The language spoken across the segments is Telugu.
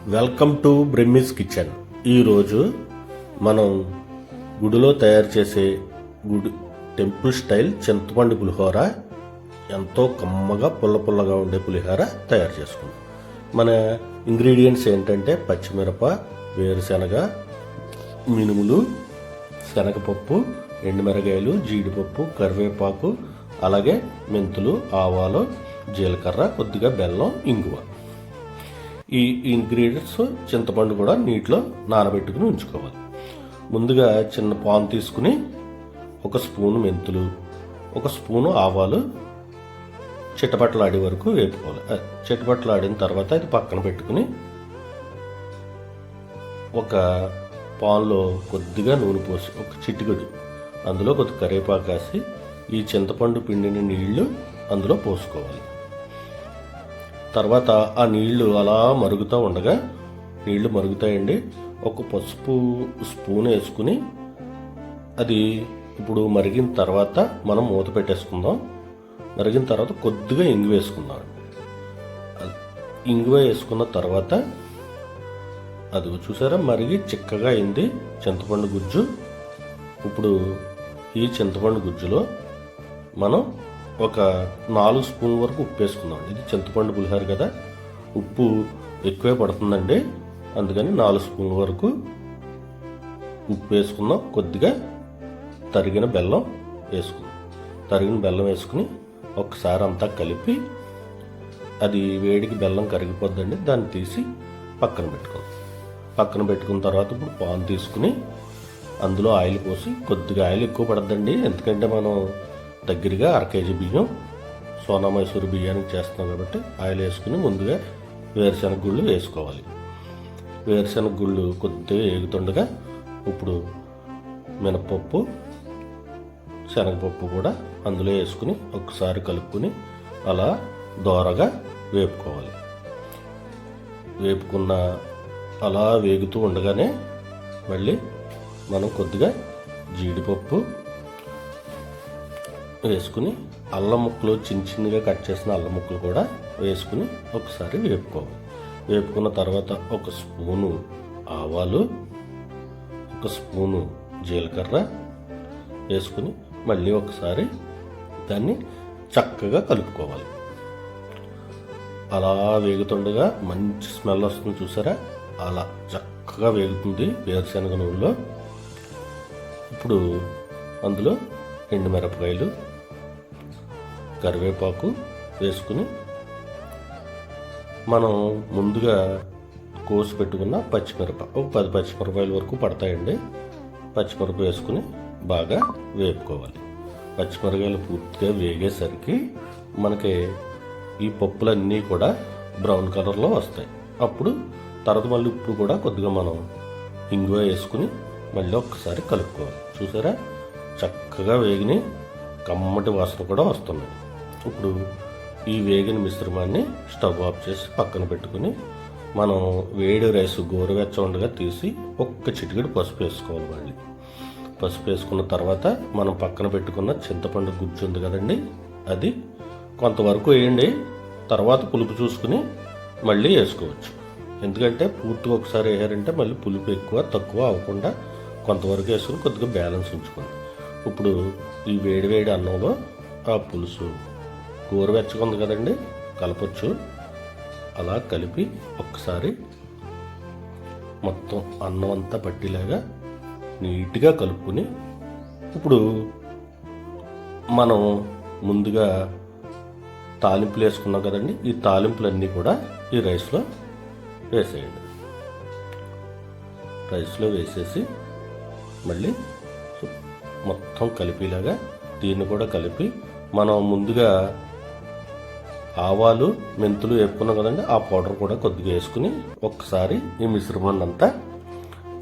Welcome to బ్రిమ్మిస్ kitchen. ఈరోజు మనం గుడిలో తయారు చేసే టెంపుల్ స్టైల్ చింతపండు పులిహోర, ఎంతో కమ్మగా పుల్లగా ఉండే పులిహోర తయారు చేసుకుందాం. మన ఇంగ్రీడియంట్స్ ఏంటంటే పచ్చిమిరప, వేరుశనగ, మినుములు, శనగపప్పు, ఎండుమిరగాయలు, జీడిపప్పు, కరివేపాకు, అలాగే మెంతులు, ఆవాలు, జీలకర్ర, కొద్దిగా బెల్లం, ఇంగువ. ఈ ఇంగ్రీడియంట్స్ చింతపండు కూడా నీటిలో నానబెట్టుకుని ఉంచుకోవాలి. ముందుగా చిన్న పాన్ తీసుకుని ఒక స్పూను మెంతులు, ఒక స్పూను ఆవాలు చిట్టపట్టలాడే వరకు వేపుకోవాలి. చిట్టపట్టలాడిన తర్వాత అది పక్కన పెట్టుకుని ఒక పాన్లో కొద్దిగా నూనె పోసి ఒక చిటికెడు అందులో కొద్ది కరివేపాకు వేసి ఈ చింతపండు పిండిన నీళ్లు అందులో పోసుకోవాలి. తర్వాత ఆ నీళ్లు అలా మరుగుతూ ఉండగా, నీళ్లు మరుగుతాయండి, ఒక పసుపు స్పూన్ వేసుకుని అది ఇప్పుడు మరిగిన తర్వాత మనం మూత పెట్టేసుకుందాం. మరిగిన తర్వాత కొద్దిగా ఇంగువ వేసుకుందాం. ఇంగువ వేసుకున్న తర్వాత అది చూసారా మరిగి చిక్కగా అయింది చింతపండు గుజ్జు. ఇప్పుడు ఈ చింతపండు గుజ్జులో మనం ఒక 4 స్పూన్ల వరకు ఉప్పు వేసుకుందాం. ఇది చింతపండు పులిహోర కదా, ఉప్పు ఎక్కువే పడుతుందండి, అందుకని 4 స్పూన్ల వరకు ఉప్పు వేసుకుందాం. కొద్దిగా తరిగిన బెల్లం వేసుకుందాం. తరిగిన బెల్లం వేసుకుని ఒకసారి అంతా కలిపి, అది వేడికి బెల్లం కరిగిపోద్దండి, దాన్ని తీసి పక్కన పెట్టుకుందాం. పక్కన పెట్టుకున్న తర్వాత ఇప్పుడు పాన్ తీసుకుని అందులో ఆయిల్ పోసి, కొద్దిగా ఆయిల్ ఎక్కువ పడద్దండి, ఎందుకంటే మనం దగ్గరగా 1 కేజీ బియ్యం సోనా మైసూరు బియ్యానికి చేస్తున్నాం కాబట్టి ఆయిల్ వేసుకుని ముందుగా వేరుశనగ గుళ్ళు వేసుకోవాలి. వేరుశనగ గుళ్ళు కొద్దిగా వేగుతుండగా ఇప్పుడు మినపప్పు, శనగపప్పు కూడా అందులో వేసుకుని ఒకసారి కలుపుకుని అలా దోరగా వేపుకోవాలి. వేపుకున్న అలా వేగుతూ ఉండగానే మళ్ళీ మనం కొద్దిగా జీడిపప్పు వేసుకుని అల్లం ముక్కలు చిన్నగా కట్ చేసిన అల్లం ముక్కలు కూడా వేసుకుని ఒకసారి వేపుకోవాలి. వేపుకున్న తర్వాత ఒక స్పూను ఆవాలు, ఒక స్పూను జీలకర్ర వేసుకుని మళ్ళీ ఒకసారి దాన్ని చక్కగా కలుపుకోవాలి. అలా వేగుతుండగా మంచి స్మెల్ వస్తుంది చూసారా, అలా చక్కగా వేగుతుంది వేరుశనగ నూనెలో. ఇప్పుడు అందులో ఎండుమిరపకాయలు, కరివేపాకు వేసుకుని మనం ముందుగా కోసి పెట్టుకున్న పచ్చిమిరప, ఒక 10 పచ్చిమిరపకాయల వరకు పడతాయండి, పచ్చిమిరప వేసుకుని బాగా వేపుకోవాలి. పచ్చిమిరపకాయలు పూర్తిగా వేగేసరికి మనకి ఈ పప్పులన్నీ కూడా బ్రౌన్ కలర్లో వస్తాయి. అప్పుడు తర్వాత మళ్ళీ ఉప్పు కూడా కొద్దిగా మనం ఇంగువ వేసుకుని మళ్ళీ ఒక్కసారి కలుపుకోవాలి. చూసారా చక్కగా వేగిని కమ్మటి వాసన కూడా వస్తున్నాయి. ఇప్పుడు ఈ వేగిన మిశ్రమాన్ని స్టవ్ ఆఫ్ చేసి పక్కన పెట్టుకుని మనం వేడి రైస్ గోరువెచ్చ ఉండగా తీసి ఒక్క చిటికెడు పసుపు వేసుకోవాలి. మళ్ళీ పసుపు వేసుకున్న తర్వాత మనం పక్కన పెట్టుకున్న చింతపండు గుజ్జు ఉంది కదండి, అది కొంతవరకు వేయండి, తర్వాత పులుపు చూసుకుని మళ్ళీ వేసుకోవచ్చు. ఎందుకంటే పూర్తిగా ఒకసారి వేయారంటే మళ్ళీ పులుపు ఎక్కువ తక్కువ అవ్వకుండా కొంతవరకు వేసుకుని కొద్దిగా బ్యాలెన్స్ ఉంచుకోండి. ఇప్పుడు ఈ వేడివేడి అన్నంలో ఆ పులుసు గోరువెచ్చగా ఉంది కదండి, కలపచ్చు. అలా కలిపి ఒక్కసారి మొత్తం అన్నం అంతా పట్టేలాగా నీట్గా కలుపుకుని ఇప్పుడు మనం ముందుగా తాలింపులు వేసుకున్నాం కదండి, ఈ తాలింపులన్నీ కూడా ఈ రైస్లో వేసేయండి. రైస్లో వేసేసి మళ్ళీ మొత్తం కలిపేలాగా దీన్ని కూడా కలిపి మనం ముందుగా ఆవాలు, మెంతులు వేపుకున్నాం కదండి, ఆ పౌడర్ కూడా కొద్దిగా వేసుకుని ఒక్కసారి ఈ మిశ్రమాన్ని అంతా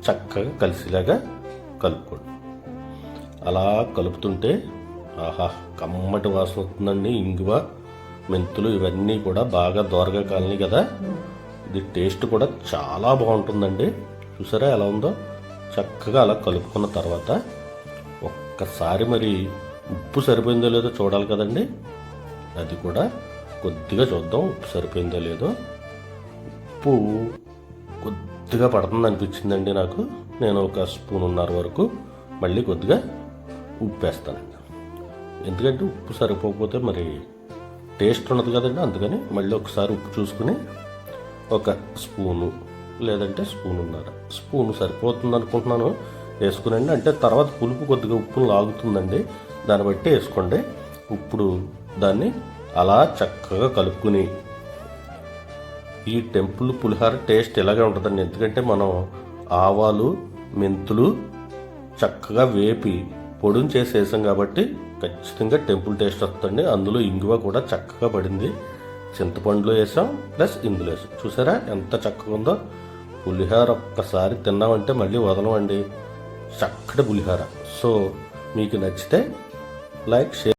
చక్కగా కలిసేలాగా కలుపుకోండి. అలా కలుపుతుంటే ఆహా కమ్మటి వాసన వస్తుందండి. ఇంగువ, మెంతులు ఇవన్నీ కూడా బాగా దోరగా కాలినాయి కదా, ఇది టేస్ట్ కూడా చాలా బాగుంటుందండి. చూసారా ఎలా ఉందో, చక్కగా అలా కలుపుకున్న తర్వాత ఒక్కసారి మరి ఉప్పు సరిపోయిందో లేదో చూడాలి కదండి, అది కూడా కొద్దిగా చూద్దాం ఉప్పు సరిపోయిందో లేదో. ఉప్పు కొద్దిగా పడుతుంది అనిపించిందండి నాకు. నేను ఒక స్పూనున్నర వరకు మళ్ళీ కొద్దిగా ఉప్పు వేస్తానండి. ఎందుకంటే ఉప్పు సరిపోకపోతే మరి టేస్ట్ ఉండదు కదండి. అందుకని మళ్ళీ ఒకసారి ఉప్పు చూసుకుని ఒక స్పూను లేదంటే స్పూను సరిపోతుంది అనుకుంటున్నాను వేసుకునండి. అంటే తర్వాత పులుపు కొద్దిగా ఉప్పును లాగుతుందండి, దాన్ని బట్టి వేసుకోండి. ఇప్పుడు దాన్ని అలా చక్కగా కలుపుకుని, ఈ టెంపుల్ పులిహోర టేస్ట్ ఇలాగే ఉంటుందండి. ఎందుకంటే మనం ఆవాలు మెంతులు చక్కగా వేపి పొడిని చేసి వేసాం కాబట్టి ఖచ్చితంగా టెంపుల్ టేస్ట్ వస్తుంది. అందులో ఇంగువ కూడా చక్కగా పడింది. చింతపండులో వేసాం ప్లస్ ఇందులో వేసాం. చూసారా ఎంత చక్కగా ఉందో పులిహోర. ఒక్కసారి తిన్నామంటే మళ్ళీ వదలమండి. చక్కటి పులిహోర. సో మీకు నచ్చితే లైక్, షేర్.